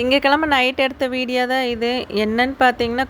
திங்கட்கிழமை நைட் எடுத்த வீடியோ தான் இது. என்னன்னு பார்த்தீங்கன்னா,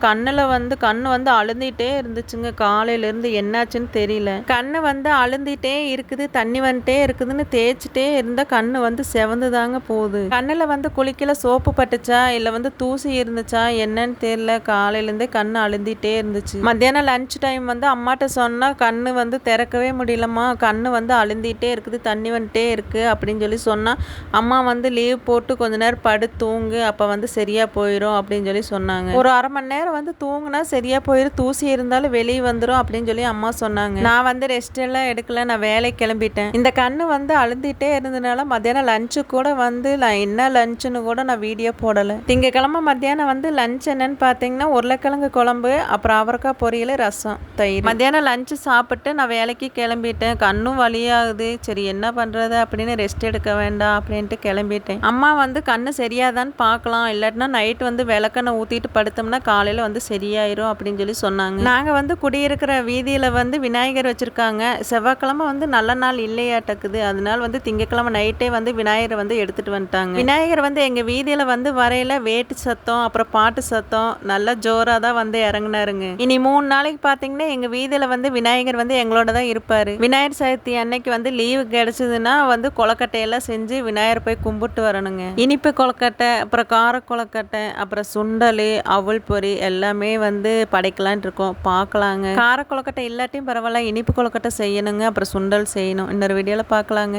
கண்ணு வந்து அழுந்திட்டே இருந்துச்சுங்க. காலையிலேருந்து என்னாச்சுன்னு தெரியல. கண்ணு வந்து அழுந்திட்டே இருக்குது, தண்ணி வந்துட்டே இருக்குதுன்னு தேய்ச்சிட்டே இருந்தா கண்ணு வந்து செவந்து தாங்க போகுது. கண்ணுல வந்து குளிக்கல சோப்பு பட்டுச்சா, இல்ல வந்து தூசி இருந்துச்சா என்னன்னு தெரியல. காலையிலேருந்தே கண்ணு அழுந்திட்டே இருந்துச்சு. மத்தியானம் லஞ்ச் டைம் வந்து அம்மாட்ட சொன்னா, கண்ணு வந்து திறக்கவே முடியலம்மா. கண்ணு வந்து அழுந்திட்டே இருக்குது, தண்ணி வந்துட்டே இருக்கு அப்படின்னு சொல்லி சொன்னா, அம்மா வந்து லீவ் போட்டு கொஞ்ச நேரம் படுத்து தூங்கு, அப்போ வந்து சரியாக போயிடும் அப்படின்னு சொல்லி சொன்னாங்க. ஒரு அரை மணி நேரம் வந்து தூங்குனா சரியாக போயிடும், தூசி இருந்தாலும் வெளியே வந்துடும் அப்படின்னு சொல்லி அம்மா சொன்னாங்க. நான் வந்து ரெஸ்ட் எல்லாம் எடுக்கல, நான் வேலைக்கு கிளம்பிட்டேன். இந்த கண்ணு வந்து அழுந்திட்டே இருந்ததுனால மத்தியானம் லஞ்சு கூட வந்து நான் என்ன லஞ்சுன்னு கூட நான் வீடியோ போடலை. திங்கக்கிழமை மத்தியானம் வந்து லஞ்ச் என்னன்னு பார்த்தீங்கன்னா, உருளைக்கிழங்கு குழம்பு, அப்புறம் அவரைக்காய் பொரியல், ரசம், தயிர். மத்தியானம் லஞ்சு சாப்பிட்டு நான் வேலைக்கு கிளம்பிட்டேன். கண்ணும் வலியாகுது, சரி என்ன பண்ணுறது அப்படின்னு ரெஸ்ட் எடுக்க வேண்டாம் அப்படின்ட்டு கிளம்பிட்டேன். அம்மா வந்து கண்ணு சரியாதான்னு பார்க்கலாம், இல்லாட்டினா நைட் வந்து விளக்கெண்ணெய் ஊற்றிட்டு படுத்தோம்னா காலையில் வந்து சரியாயிரும் அப்படின்னு சொல்லி சொன்னாங்க. நாங்கள் வந்து குடியிருக்கிற வீதியில் வந்து விநாயகர் வச்சுருக்காங்க. செவ்வாய்க்கிழமை வந்து நல்ல நாள் இல்லையாட்டக்குது, அதனால வந்து திங்கக்கிழமை நைட்டே வந்து விநாயகரை வந்து எடுத்துகிட்டு வந்துட்டாங்க. விநாயகர் வந்து எங்கள் வீதியில் வந்து வரையில வேட்டு சத்தம் அப்புறம் பாட்டு சத்தம் நல்லா ஜோராக தான் வந்து இறங்குனாருங்க. இனி 3 நாளைக்கு பார்த்தீங்கன்னா எங்கள் வீதியில் வந்து விநாயகர் வந்து எங்களோட தான் இருப்பார். விநாயகர் சதுர்த்தி அன்னைக்கு வந்து லீவு கிடைச்சதுன்னா வந்து கொலக்கட்டையெல்லாம் செஞ்சு விநாயகர் போய் கும்பிட்டு வரணுங்க. இனிப்பு கொலக்கட்டை, அப்புறம் கார கொலக்கட்டை, அப்புறம் சுண்டல், அவல் பொரி எல்லாமே வந்து படைக்கலான்ட்டு இருக்கோம். பார்க்கலாங்க. கார கொலக்கட்டை இல்லாட்டியும் பரவாயில்ல, இனிப்பு கொலக்கட்டை செய்யணுங்க, அப்புறம் சுண்டல் செய்யணும். இன்னொரு வீடியோவில் பார்க்கலாங்க.